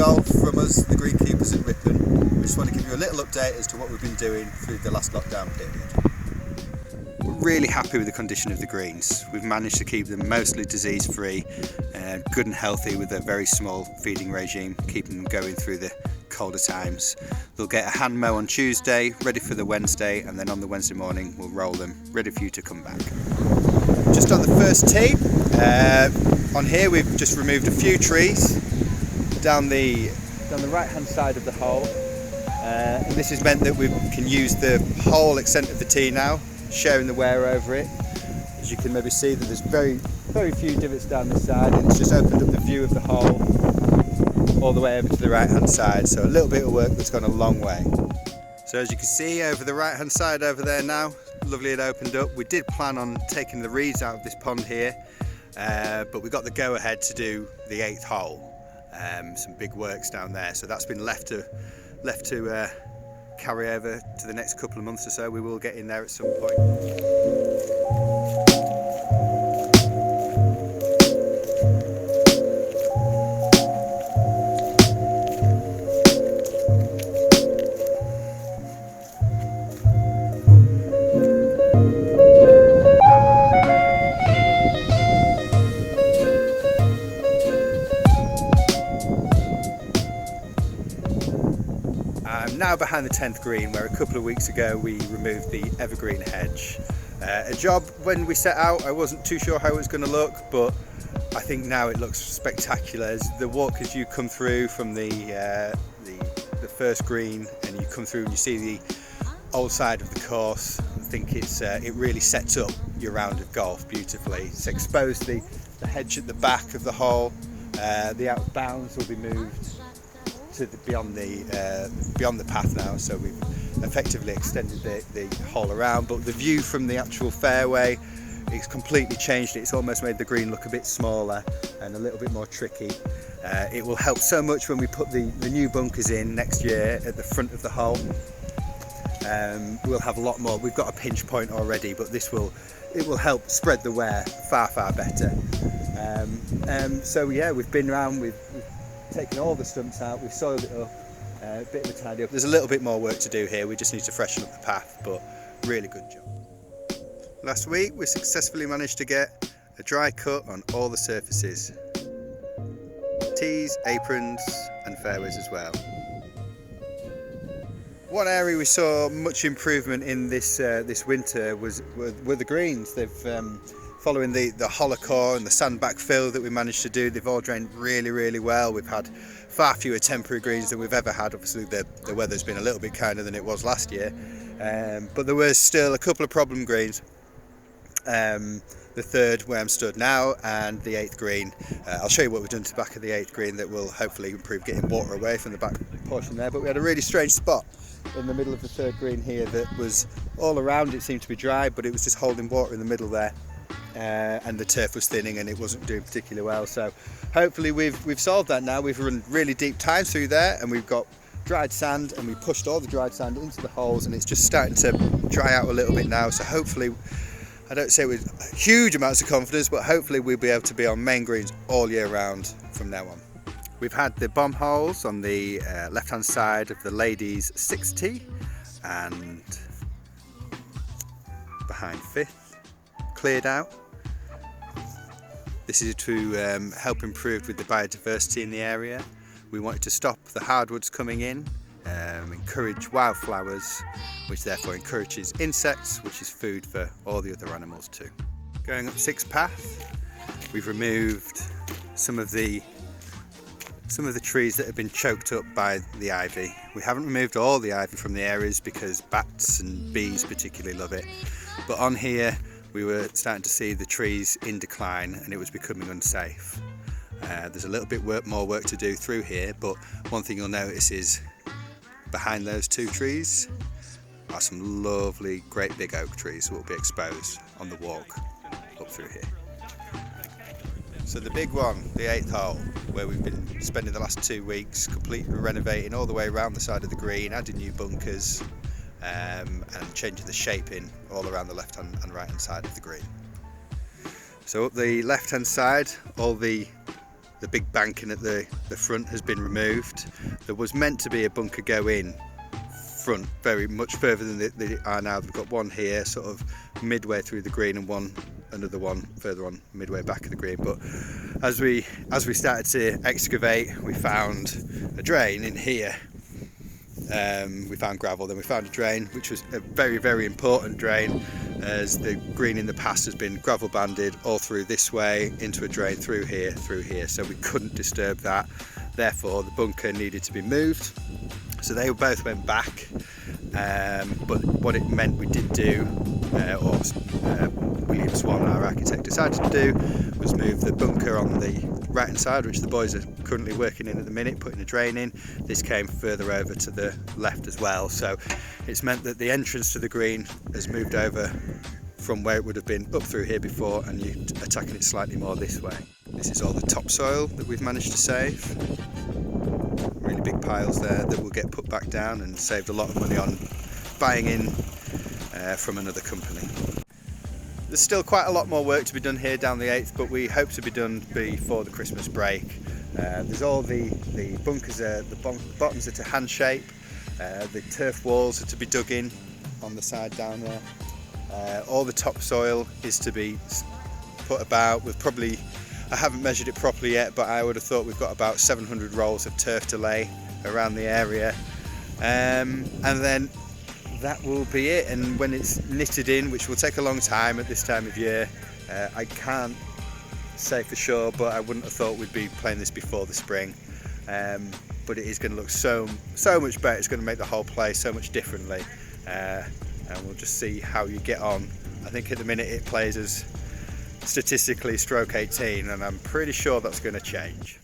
golf from us, the greenkeepers at Ripon. We just want to give you a little update as to what we've been doing through the last lockdown period. We're really happy with the condition of the greens. We've managed to keep them mostly disease free, good and healthy with a very small feeding regime, keeping them going through the colder times. They'll get a hand mow on Tuesday, ready for the Wednesday, and then on the Wednesday morning we'll roll them, ready for you to come back. Just on the first tee, on here we've just removed a few trees down the right hand side of the hole, and this has meant that we can use the whole extent of the tee now, sharing the wear over it. As you can maybe see that there's very few divots down this side, and it's just opened up the view of the hole all the way over to the right hand side, so a little bit of work that's gone a long way. So as you can see over the right hand side over there now, lovely it opened up. We did plan on taking the reeds out of this pond here, but we got the go ahead to do the 8th hole. Some big works down there, so that's been left to carry over to the next couple of months or so. We will get in there at some point. I'm now behind the 10th green, where a couple of weeks ago we removed the evergreen hedge. A job when we set out I wasn't too sure how it was going to look, but I think now it looks spectacular. As the walk, as you come through from the first green and you come through and you see the old side of the course, I think it really sets up your round of golf beautifully. It's exposed the hedge at the back of the hole. The out of bounds will be moved to beyond the path now, so we've effectively extended the hole around, but the view from the actual fairway, it's completely changed it. It's almost made the green look a bit smaller and a little bit more tricky. It will help so much when we put the new bunkers in next year at the front of the hole. We'll have a lot more. We've got a pinch point already, but it will help spread the wear far better. So yeah, we've been around, we've taken all the stumps out, we've soiled it up, a bit of a tidy up. There's a little bit more work to do here, we just need to freshen up the path, but really good job. Last week we successfully managed to get a dry cut on all the surfaces, tees, aprons and fairways as well. One area we saw much improvement in this winter were the greens. They've following the hollow core and the sand backfill that we managed to do, they've all drained really well. We've had far fewer temporary greens than we've ever had. Obviously the weather's been a little bit kinder than it was last year, but there was still a couple of problem greens. The 3rd where I'm stood now and the 8th green. I'll show you what we've done to the back of the 8th green that will hopefully improve getting water away from the back portion there, but we had a really strange spot in the middle of the 3rd green here that was all around it seemed to be dry, but it was just holding water in the middle there. And the turf was thinning and it wasn't doing particularly well, so hopefully we've solved that now. We've run really deep times through there and we've got dried sand, and we pushed all the dried sand into the holes, and it's just starting to dry out a little bit now, so hopefully, I don't say with huge amounts of confidence, but hopefully we'll be able to be on main greens all year round from now on. We've had the bomb holes on the left hand side of the ladies 6th tee and behind 5th cleared out. This is to help improve with the biodiversity in the area. We wanted to stop the hardwoods coming in, encourage wildflowers, which therefore encourages insects, which is food for all the other animals too. Going up 6th path, we've removed some of the trees that have been choked up by the ivy. We haven't removed all the ivy from the areas because bats and bees particularly love it, but on here we were starting to see the trees in decline and it was becoming unsafe. There's a little bit more work to do through here, but one thing you'll notice is behind those 2 trees are some lovely great big oak trees that will be exposed on the walk up through here. So the big one, the 8th hole, where we've been spending the last 2 weeks completely renovating all the way around the side of the green, adding new bunkers, and changing the shaping all around the left hand and right hand side of the green. So up the left hand side, all the the big banking at the front has been removed. There was meant to be a bunker go in front, very much further than they are now. They've got one here sort of midway through the green and another one further on midway back of the green. But as we started to excavate, we found a drain in here. We found gravel, then we found a drain, which was a very, very important drain, as the green in the past has been gravel banded all through this way into a drain through here, so we couldn't disturb that. Therefore the bunker needed to be moved, so they both went back. But what it meant we did do, William Swan, our architect, decided to do, was move the bunker on the right hand side, which the boys are currently working in at the minute, putting a drain in. This came further over to the left as well, so it's meant that the entrance to the green has moved over from where it would have been up through here before, and you're attacking it slightly more this way. This is all the topsoil that we've managed to save. Really big piles there that will get put back down, and saved a lot of money on buying in from another company. There's still quite a lot more work to be done here down the 8th, but we hope to be done before the Christmas break. There's all the bunkers, the bottoms are to hand shape, the turf walls are to be dug in on the side down there. All the topsoil is to be put about. I haven't measured it properly yet, but I would have thought we've got about 700 rolls of turf to lay around the area, and then that will be it. And when it's knitted in, which will take a long time at this time of year, I can't say for sure, but I wouldn't have thought we'd be playing this before the spring. But it is going to look so much better. It's going to make the whole play so much differently, and we'll just see how you get on. I think at the minute it plays as statistically stroke 18, and I'm pretty sure that's going to change.